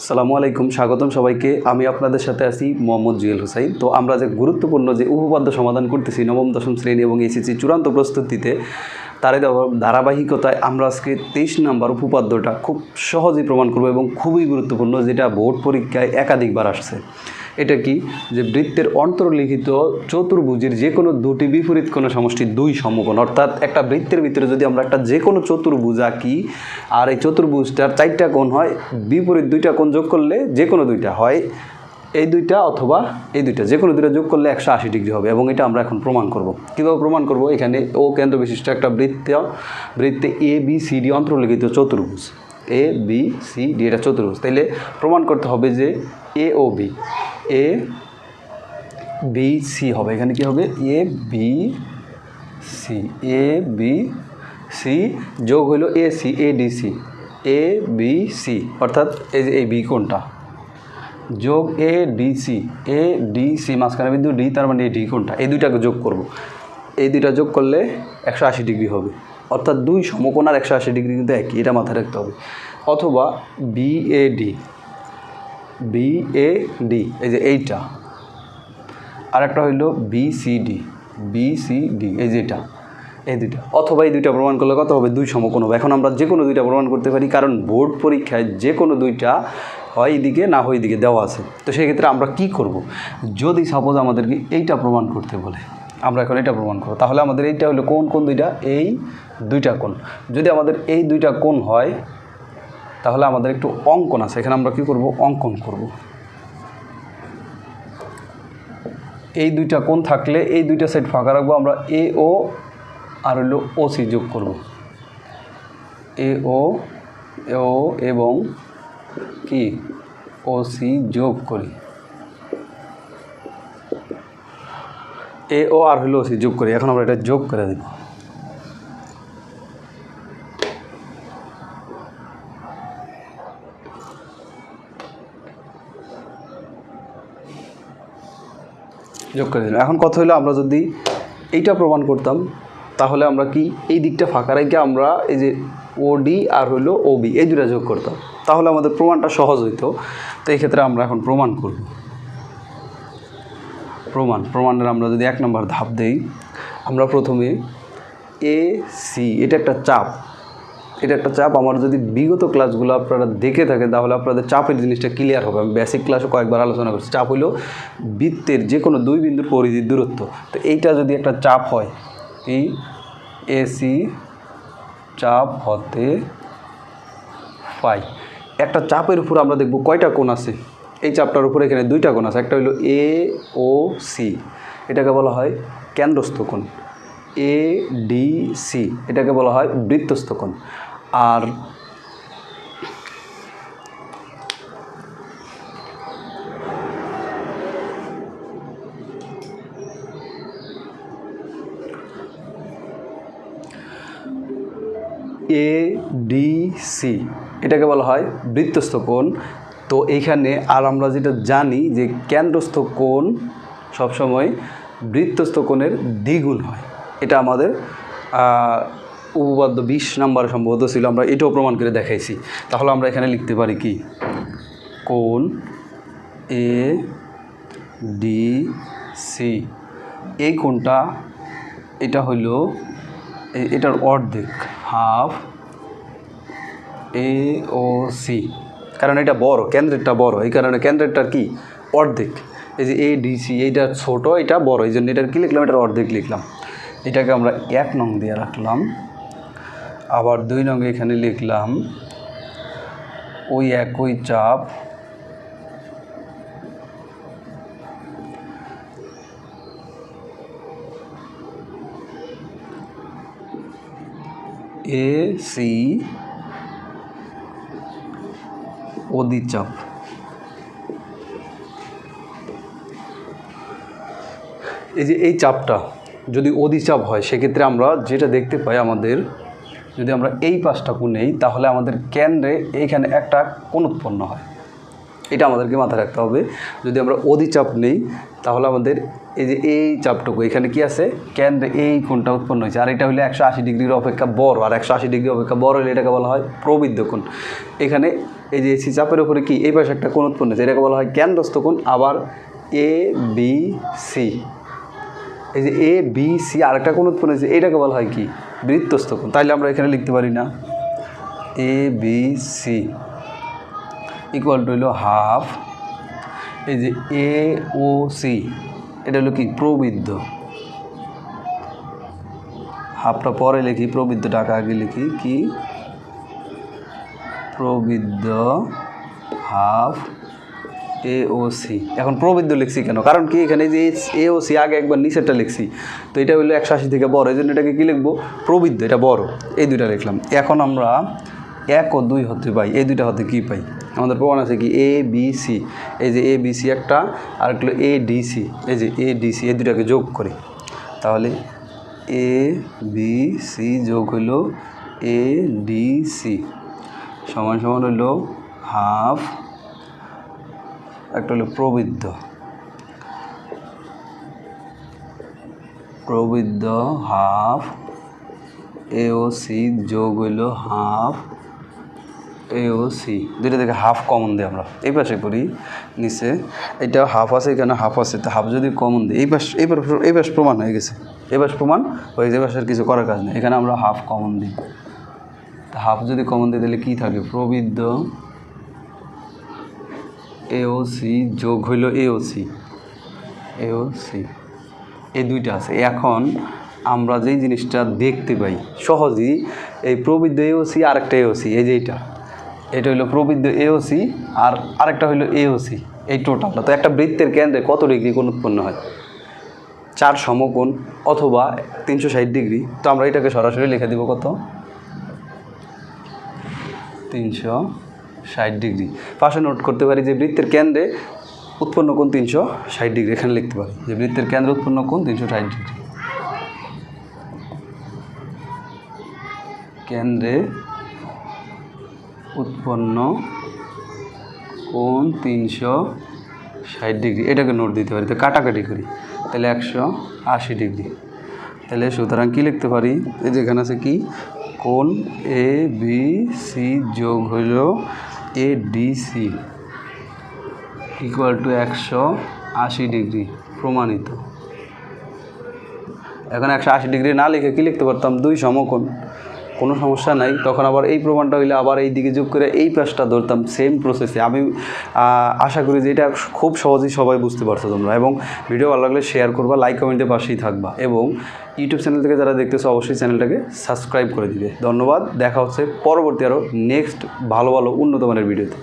আসসালামু আলাইকুম, স্বাগতম সবাইকে। আমি আপনাদের সাথে আছি মোহাম্মদ জুয়েল হোসাইন। তো আমরা যে গুরুত্বপূর্ণ যে উপপাদ্য সমাধান করতেছি নবম দশম শ্রেণী এবং এসএসসি চূড়ান্ত প্রস্তুতিতে, তার ধারাবাহিকতায় আমরা আজকে 23 নম্বর উপপাদ্যটা খুব সহজেই প্রমাণ করব এবং খুবই গুরুত্বপূর্ণ, যেটা বোর্ড পরীক্ষায় একাধিকবার আসছে। এটা কি, যে বৃত্তের অন্তর্লিখিত চতুর্ভুজের যে কোনো দুটি বিপরীত কোণ সমষ্টি দুই সমকোণ। অর্থাৎ একটা বৃত্তের ভিতরে যদি আমরা একটা যে কোনো চতুর্ভুজ আঁকি আর এই চতুর্ভুজটার 4টা কোণ হয়, বিপরীত 2টা কোণ যোগ করলে যে কোনো 2টা হয়, এই 2টা অথবা এই 2টা, যে কোনো 2টা যোগ করলে 180 ডিগ্রি হবে। এবং এটা আমরা এখন প্রমাণ করব। কীভাবে প্রমাণ করব? এখানে ও কেন্দ্র বিশিষ্ট একটা বৃত্তে ABCD অন্তর্লিখিত চতুর্ভুজ, ABCD এটা চতুর্ভুজ। তাইলে প্রমাণ করতে হবে যে AOB ABC হবে। এখানে কি হবে? ABC যোগ হইল AC ADC ABC, অর্থাৎ এই যে এই বি কোণটা যোগ ADC মাঝখানে বিন্দু D, তার মানে এই ডি কোণটা, এই দুইটাকে যোগ করব। এই দুইটা যোগ করলে 180 ডিগ্রি হবে। অর্থাৎ দুই সমকোণ আর 180 ডিগ্রি কিন্তু একই, এটা মাথায় রাখতে হবে। অথবা BAD এই যে এইটা, আর একটা হইল BCD এই যে এটা, এই দুইটা। অথবা এই দুইটা প্রমাণ করলে কত হবে? দুই সমকোণ হবে। এখন আমরা যে কোনো দুইটা প্রমাণ করতে পারি, কারণ বোর্ড পরীক্ষায় যে কোনো দুইটা হয় এদিকে না হয় এদিকে দেওয়া আছে। তো সেই ক্ষেত্রে আমরা কি করব? যদি সাপোজ আমাদেরকে এইটা প্রমাণ করতে বলে, আমরা এখন এটা প্রমাণ করব, তাহলে আমাদের এইটা হলো কোন দুইটা? এই দুইটা কোণ। যদি আমাদের এই দুইটা কোণ হয়, তাহলে আমাদের একটু অঙ্কন আছে। এখানে আমরা কি করব? অঙ্কন করব। এই দুইটা কোণ থাকলে এই দুইটা সাইড ফাঁকা রাখবো আমরা, AO আর হলো OC যোগ করব। AO এবং কি OC যোগ করি, AO আর হলো OC যোগ করি। এখন আমরা এটা যোগ করে দেব। যোগ করে দিলাম। এখন কথা হলো, আমরা যদি এইটা প্রমাণ করতাম, তাহলে আমরা কি এই দিকটা ফাঁকা রেখে আমরা এই যে OD আর হলো OB এই দুটা যোগ করতাম, তাহলে আমাদের প্রমাণটা সহজ হইতো। তো এই ক্ষেত্রে আমরা এখন প্রমাণ করব। প্রমাণের আমরা যদি 1 নম্বর ধাপ দেই, আমরা প্রথমে AC, এটা একটা চাপ, আমার যদি বিগত ক্লাসগুলো আপনারা দেখে থাকেন, তাহলে আপনাদের চাপের জিনিসটা ক্লিয়ার হবে। আমি বেসিক ক্লাসে কয়েকবার আলোচনা করছি। চাপ হইল বৃত্তের যে কোনো দুই বিন্দুর পরিধির দূরত্ব। তো এইটা যদি একটা চাপ হয়, এই AC চাপ হতে পাই, একটা চাপের উপর আমরা দেখব কয়টা কোণ আছে। এই চাপটার উপরে এখানে 2টা কোণ আছে। একটা হইল AOC, এটাকে বলা হয় কেন্দ্রস্থ কোণ। ADC এটাকে বলা হয় বৃত্তস্থ কোণ। আর ADC এটাকে বলা হয় বৃত্তস্থ কোণ। তো এইখানে আর আমরা যেটা জানি যে কেন্দ্রস্থ কোণ সবসময় বৃত্তস্থ কোণের দ্বিগুণ হয়। এটা আমাদের উপপাদ্য 20 নম্বরে সম্ভবত ছিল, আমরা এটাও প্রমাণ করে দেখাইছি। তাহলে আমরা এখানে লিখতে পারি কি, কোণ ADC, এই কোণটা এটা হইল এটার অর্ধেক, হাফ AOC, কারণ এটা বড়, কেন্দ্রেরটা বড়, এই কারণে কেন্দ্রেরটার কি অর্ধেক। এই যে ADC এইটা ছোট, এটা বড়, এই জন্য এটার কী লিখলাম? এটার অর্ধেক লিখলাম। এটাকে আমরা 1 নং দিয়ে রাখলাম। আবার 2 নং এখানে লিখলাম ওই একই চাপ AC অধিচাপ। এই যে এই চাপটা যদি অধিচাপ হয়, সেক্ষেত্রে আমরা যেটা দেখতে পাই, আমাদের যদি আমরা এই পাশটা কোণ নেই, তাহলে আমাদের কেন্দ্রে এইখানে একটা কোণ উৎপন্ন হয়। এটা আমাদেরকে মাথায় রাখতে হবে। যদি আমরা অধিচাপ নেই তাহলে আমাদের এই যে এই চাপটুকু এখানে কি আছে, কেন্দ্রে এই কোণটা উৎপন্ন হয়েছে, আর এটা হলে 180 ডিগ্রির অপেক্ষা বড়, আর 180 ডিগ্রি অপেক্ষা বড় হলে এটাকে বলা হয় প্রবৃদ্ধ কোণ। এখানে এই যে এসি চাপের উপরে কি এই পাশে একটা কোণ উৎপন্ন হয়েছে, এটাকে বলা হয় কেন্দ্রস্থ কোণ। আবার এ বি সি, এই যে এ বি সি আরেকটা কোণ উৎপন্ন হয়েছে, এটাকে বলা হয় কি বৃত্তস্থ কোণ। তাইলে আমরা এখানে লিখতে পারি না A B C equal two হলো হাফ, এই যে এ ও সি এটা হলো কি প্রবৃদ্ধ, হাফটা পরে লিখি, প্রবৃদ্ধটা আগে লিখি কি প্রবৃদ্ধ হাফ এ ও সি। এখন প্রবৃদ্ধ লিখছি কেন, কারণ কি এখানে যে এ ও সি আগে একবার নিচেরটা লিখছি, তো এটা হলো 180 থেকে বড়, এই জন্য এটাকে কী লিখবো প্রবৃদ্ধ, এটা বড়, এই দুইটা লিখলাম। এখন আমরা 1 ও 2 হতে পাই, এই দুইটা হতে কী পাই, আমাদের প্রমাণ আছে কি এ বি সি, এই যে এ বি সি একটা, আর একটা হলো এ ডি সি, এই যে এ ডি সি, এই দুটাকে যোগ করি, তাহলে এ বি সি যোগ হলো এ ডি সি সমান সমান হলো হাফ, একটা হলো প্রবৃদ্ধ, প্রবৃদ্ধ হাফ এ ও সি যোগ হইল হাফ এ ও সি, দুইটা থেকে হাফ কমন দিই আমরা, এই পাশে করি নিচে, এটা হাফ আছে এখানে হাফ আছে, তো হাফ যদি কমন দিই এই পাশ প্রমাণ হয়ে গেছে, এই পাশ প্রমাণ হয়ে গেছে, এই পাশের কিছু করার কাজ নেই, এখানে আমরা হাফ কমন দিই, তো হাফ যদি কমন দিই তাহলে কী থাকে প্রবৃদ্ধ এ ও সি যোগ হইল এ ও সি, এ ও সি এই দুইটা আছে। এখন আমরা যেই জিনিসটা দেখতে পাই সহজেই, এই প্রবৃদ্ধ এওসি আরেকটা এওসি, এই যে এটা হইলো প্রবৃদ্ধ এওসি আর আরেকটা হইলো এওসি, এই টোটালটা। তো একটা বৃত্তের কেন্দ্রে কত ডিগ্রি কোণ উৎপন্ন হয়, 4 সমকোণ অথবা 360 ডিগ্রি। তো আমরা এটাকে সরাসরি লিখে দিব কত 360 ডিগ্রি। পাশে নোট করতে পারি যে বৃত্তের কেন্দ্রে উৎপন্ন কোণ 360 ডিগ্রি, এখানে লিখতে পারি যে বৃত্তের কেন্দ্রে উৎপন্ন কোণ 360 ডিগ্রি, কেন্দ্রে উৎপন্ন কোণ 360 ডিগ্রি, এটাকে নোট দিতে পারি। তো কাটাকাটি করি তাহলে 180 ডিগ্রি, তাহলে সুতরাং কী লিখতে পারি, এই যেখানে আছে কি কোণ এ বি সি যোগ হইল A D C equal to 180 degree প্রমাণিত। এখন 180 ডিগ্রি না লিখে কী লিখতে পারতাম 2 সমকোণ, কোনো সমস্যা নাই। তখন আবার এই প্রমাণটা হইলে আবার এই দিকে যোগ করে এই পাশটা ধরতাম, সেম প্রসেসে। আমি আশা করি যে এটা খুব সহজেই সবাই বুঝতে পারছো তোমরা, এবং ভিডিও ভালো লাগলে শেয়ার করবা, লাইক কমেন্টে পাশেই থাকবা, এবং ইউটিউব চ্যানেল থেকে যারা দেখতেছো অবশ্যই চ্যানেলটাকে সাবস্ক্রাইব করে দিবে। ধন্যবাদ, দেখা হচ্ছে পরবর্তী আরও নেক্সট ভালো ভালো উন্নত মানের ভিডিওতে।